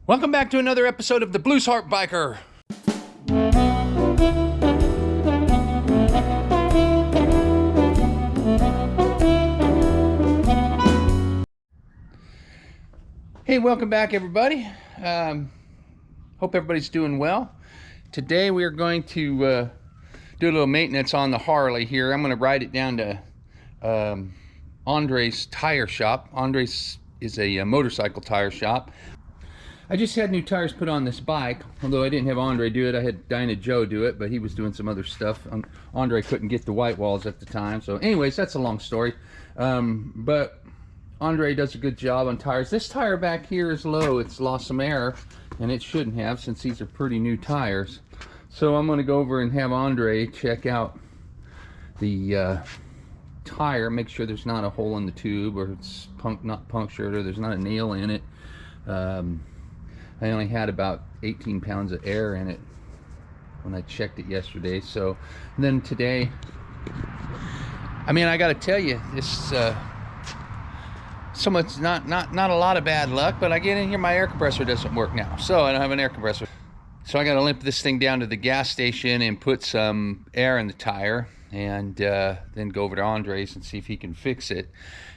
Welcome back to another episode of the Blues Harp Biker. Hey, welcome back everybody. Hope everybody's doing well. Today we are going to do a little maintenance on the Harley here. I'm going to ride it down to Andre's tire shop. Andre's is a motorcycle tire shop. I just had new tires put on this bike, although I didn't have Andre do it. I had Dinah Joe do it, but he was doing some other stuff. Andre couldn't get the white walls at the time. So anyways, that's a long story. But Andre does a good job on tires. This tire back here is low. It's lost some air, and it shouldn't have since these are pretty new tires. So I'm going to go over and have Andre check out the tire, make sure there's not a hole in the tube, or it's not punctured, or there's not a nail in it. I only had about 18 pounds of air in it when I checked it yesterday. So then today, I mean, I got to tell you, this so much not a lot of bad luck, but I get in here, my air compressor doesn't work now, so I don't have an air compressor. So I got to limp this thing down to the gas station and put some air in the tire, and then go over to Andre's and see if he can fix it.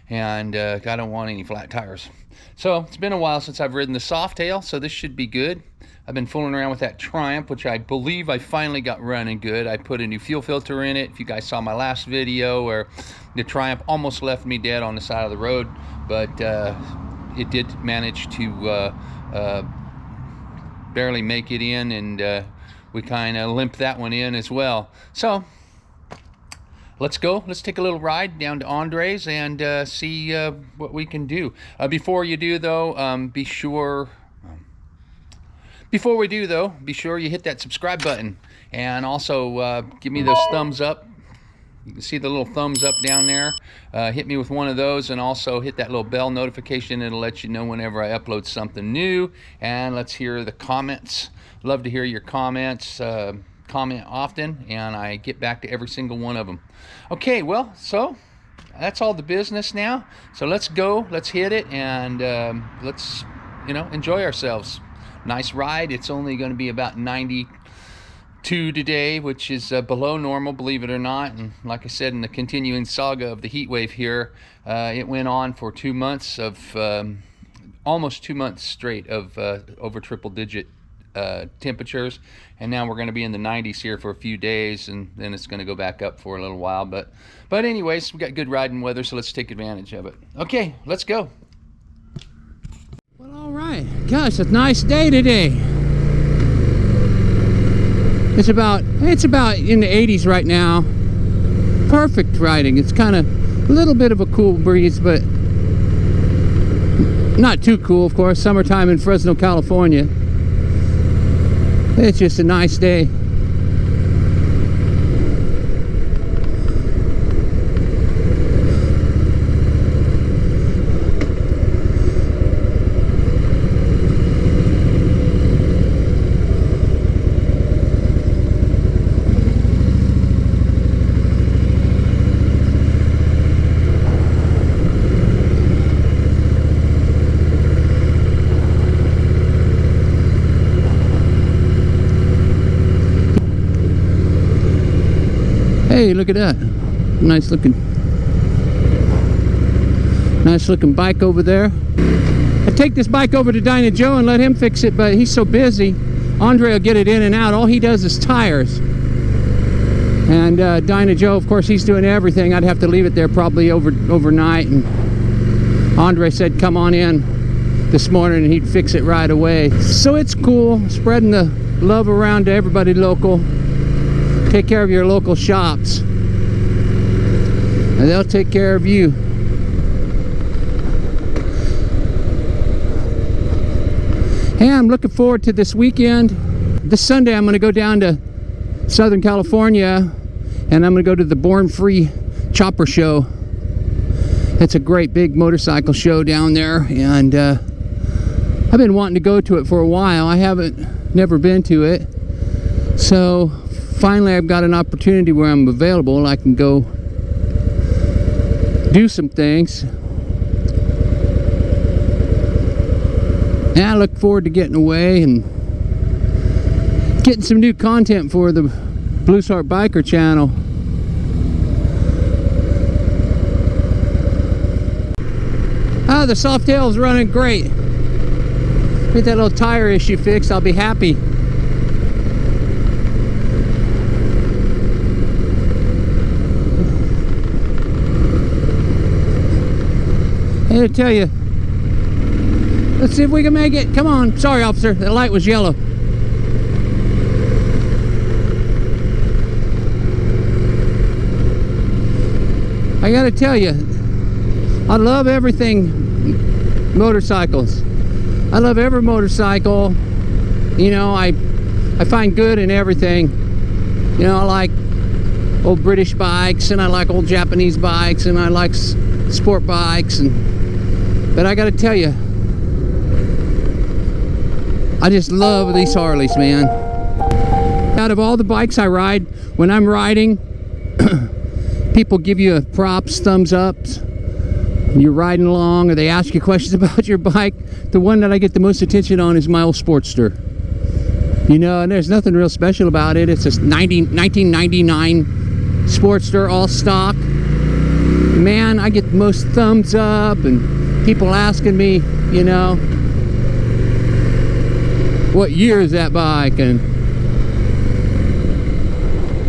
And I don't want any flat tires. So it's been a while since I've ridden the Softail, so this should be good. I've been fooling around with that Triumph, which I believe I finally got running good. I put a new fuel filter in it. If you guys saw my last video where the Triumph almost left me dead on the side of the road, but it did manage to barely make it in, and we kind of limped that one in as well. So let's go. Let's take a little ride down to Andre's and see what we can do. Before you do though, be sure you hit that subscribe button, and also give me those thumbs up. You can see the little thumbs up down there. Hit me with one of those, and also hit that little bell notification. It'll let you know whenever I upload something new. And let's hear the comments. Love to hear your comments. Comment often, and I get back to every single one of them. Okay, well, so that's all the business now. So let's go, let's hit it, and let's, enjoy ourselves. Nice ride. It's only going to be about 92 today, which is below normal, believe it or not. And like I said, in the continuing saga of the heat wave here, it went on for 2 months of almost 2 months straight of over triple-digit temperatures, and now we're going to be in the 90s here for a few days, and then it's going to go back up for a little while. But anyways, we got good riding weather, so let's take advantage of it. Okay, let's go. Well, all right, gosh, it's a nice day today. It's about in the 80s right now. Perfect riding. It's kind of a little bit of a cool breeze, but not too cool, of course. Summertime in Fresno, California. It's just a nice day. Hey, look at that. Nice looking bike over there. I take this bike over to Dinah Joe and let him fix it, but he's so busy. Andre will get it in and out. All he does is tires. And Dinah Joe, of course, he's doing everything. I'd have to leave it there probably overnight. And Andre said come on in this morning and he'd fix it right away. So it's cool, spreading the love around to everybody local. Take care of your local shops, and they'll take care of you. Hey, I'm looking forward to this weekend. This Sunday I'm going to go down to Southern California, and I'm going to go to the Born Free Chopper Show. It's a great big motorcycle show down there, and I've been wanting to go to it for a while. I never been to it, so finally I've got an opportunity where I'm available. I can go do some things. And I look forward to getting away and getting some new content for the Blues Heart Biker channel. Ah, the Softail's running great. Get that little tire issue fixed, I'll be happy. I gotta tell you, let's see if we can make it. Come on. Sorry, officer, the light was yellow. I gotta tell you, I love everything motorcycles. I love every motorcycle. You know, I find good in everything. You know, I like old British bikes, and I like old Japanese bikes, and I like sport bikes, but I gotta tell you, I just love these Harleys, man. Out of all the bikes I ride, when I'm riding, people give you props, thumbs ups. You're riding along, or they ask you questions about your bike. The one that I get the most attention on is my old Sportster. You know, and there's nothing real special about it. It's a 1999 Sportster, all stock. Man, I get the most thumbs up, and people asking me, you know, what year is that bike, and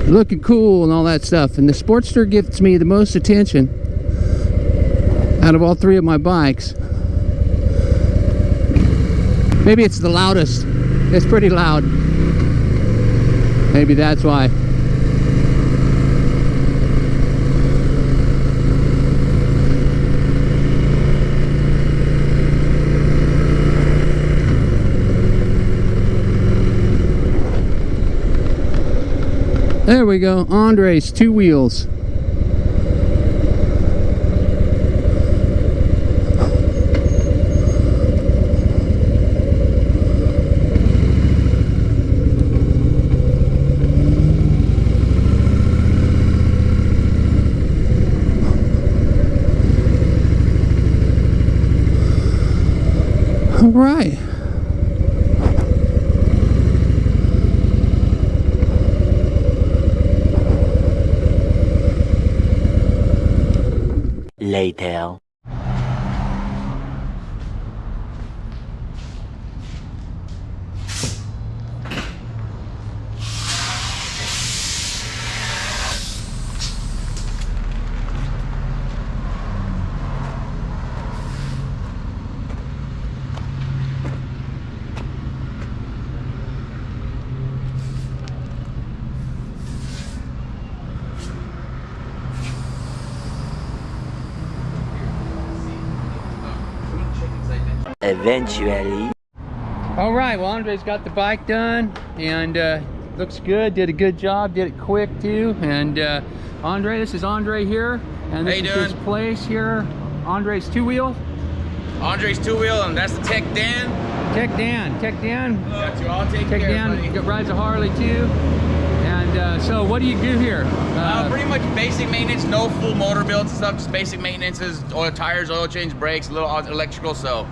looking cool and all that stuff. And the Sportster gets me the most attention out of all three of my bikes. Maybe it's the loudest. It's pretty loud. Maybe that's why. There we go, Andre's two wheels. All right. Later. Eventually. All right, well, Andre's got the bike done, and looks good. Did a good job. Did it quick too. And Andre, this is Andre here, and this is his place here. Andre's two wheel. Andre's two wheel, and that's the Tech Dan. Tech Dan. Got you all taken Tech care Dan of, buddy. rides a Harley too. And so, what do you do here? Pretty much basic maintenance, no full motor builds and stuff. Just basic maintenances, oil tires, oil change, brakes, a little electrical. So.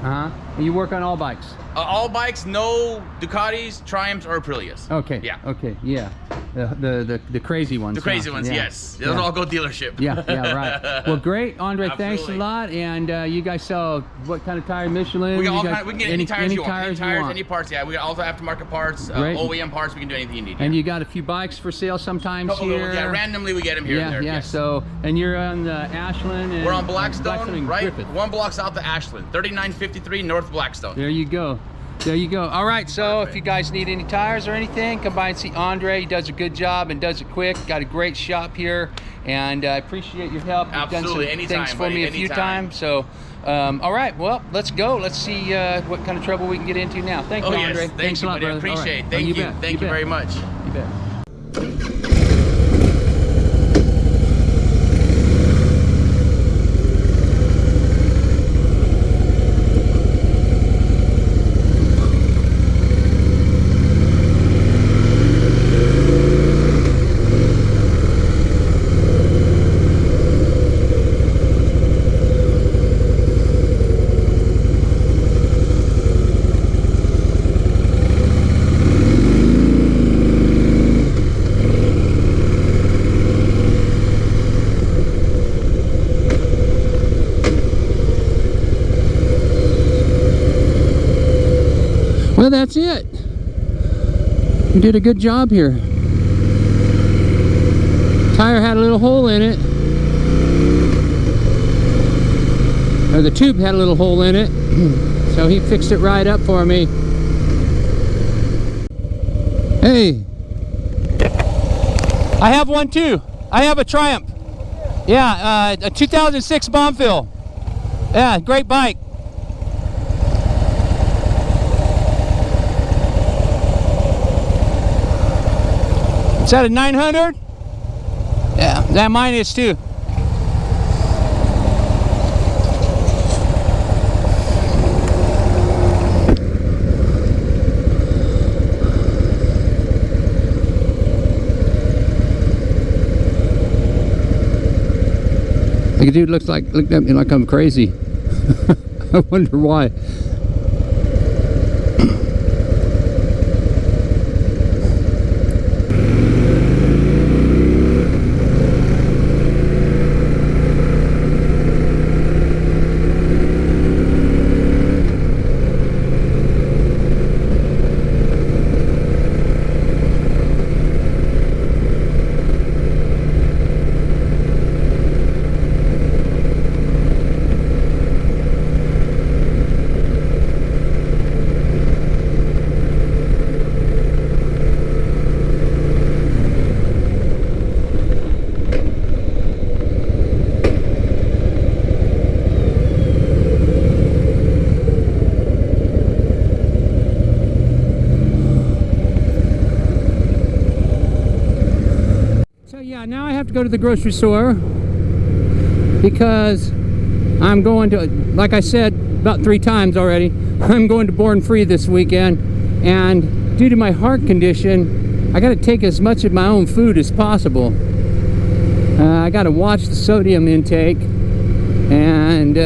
And you work on all bikes. All bikes, no Ducatis, Triumphs, or Aprilias. Okay. Yeah. Okay. Yeah. The crazy ones. The crazy ones, yeah. Yes. Those all go dealership. Yeah. Right. Well, great, Andre. Absolutely. Thanks a lot. And you guys sell what kind of tire? Michelin. We got all got kind. We can get any tires you want. Any tires, you want. any parts. Yeah. We got also aftermarket parts, OEM parts. We can do anything you need. And you got a few bikes for sale sometimes here. Yeah. Randomly we get them here and there. Yeah. Yes. So, and you're on Ashland. And we're on Blackstone, right? Griffith. One block south of Ashland, 3953 North Blackstone. There you go. There you go. All right, so perfect. If you guys need any tires or anything, come by and see Andre. He does a good job and does it quick. Got a great shop here, and I appreciate your help. Absolutely. You've done some anytime, things for buddy. me a few times. So, all right, well, let's go. Let's see what kind of trouble we can get into now. Thank you, Andre. Yes. Thanks you, a lot, buddy. brother. Appreciate it. Right. Thank you. Thank you very much. You bet. Well, that's it. You did a good job here. Tire had a little hole in it. Or the tube had a little hole in it. So he fixed it right up for me. Hey. I have one too. I have a Triumph. Yeah, a 2006 Bonneville. Yeah, great bike. Is that a 900? Yeah, that mine is too. Like a dude looked at me like I'm crazy. I wonder why. Now I have to go to the grocery store because I'm going to, like I said about 3 times already, I'm going to Born Free this weekend, and due to my heart condition I got to take as much of my own food as possible. I got to watch the sodium intake, and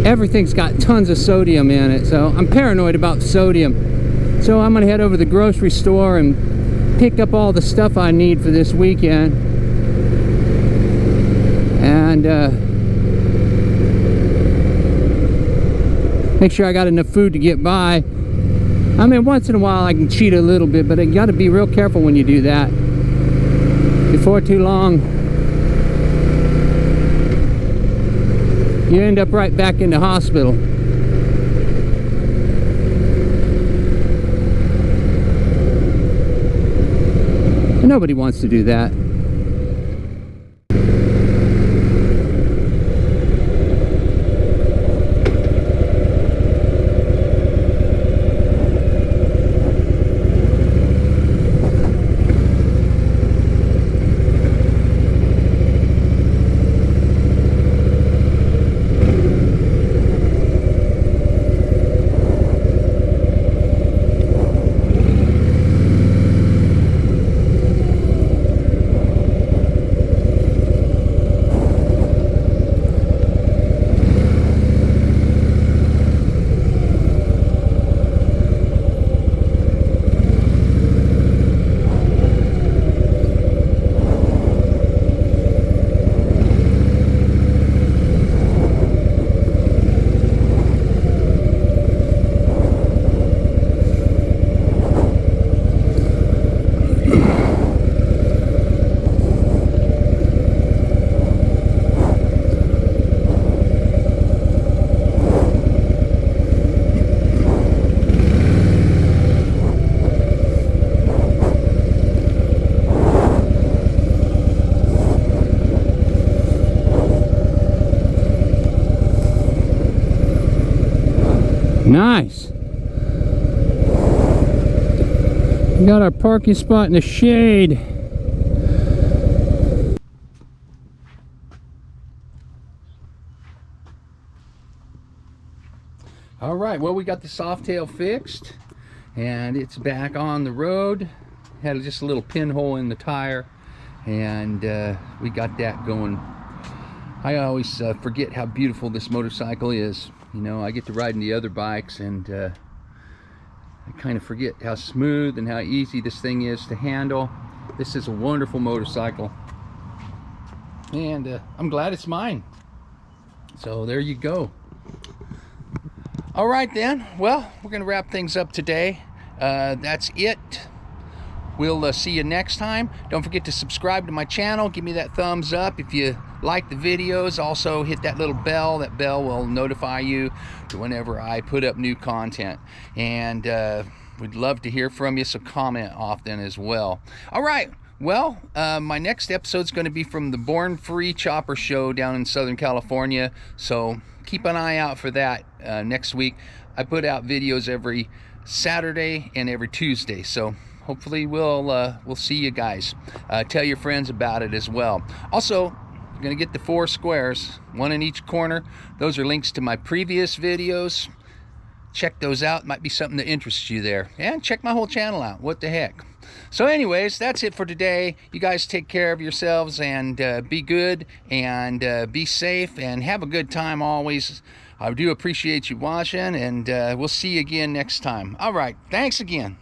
everything's got tons of sodium in it, so I'm paranoid about sodium. So I'm gonna head over to the grocery store and pick up all the stuff I need for this weekend, and make sure I got enough food to get by. I mean, once in a while I can cheat a little bit, but you got to be real careful when you do that. Before too long, you end up right back in the hospital. Nobody wants to do that. Nice. We got our parking spot in the shade. All right, well, we got the Softail fixed and it's back on the road. Had just a little pinhole in the tire, and we got that going. I always forget how beautiful this motorcycle is. You know, I get to ride in the other bikes, and I kind of forget how smooth and how easy this thing is to handle. This is a wonderful motorcycle, and I'm glad it's mine. So there you go. All right then, well, we're gonna wrap things up today. That's it. We'll see you next time. Don't forget to subscribe to my channel. Give me that thumbs up if you like the videos. Also hit that little bell. That bell will notify you whenever I put up new content. And we'd love to hear from you, so comment often as well. All right, well, my next episode is going to be from the Born Free Chopper Show down in Southern California. So keep an eye out for that next week. I put out videos every Saturday and every Tuesday. So hopefully we'll see you guys. Tell your friends about it as well. Also, you're gonna get the 4 squares, 1 in each corner. Those are links to my previous videos. Check those out. Might be something that interests you there. And check my whole channel out. What the heck. So anyways, that's it for today. You guys take care of yourselves and be good and be safe and have a good time always. I do appreciate you watching, and we'll see you again next time. All right, thanks again.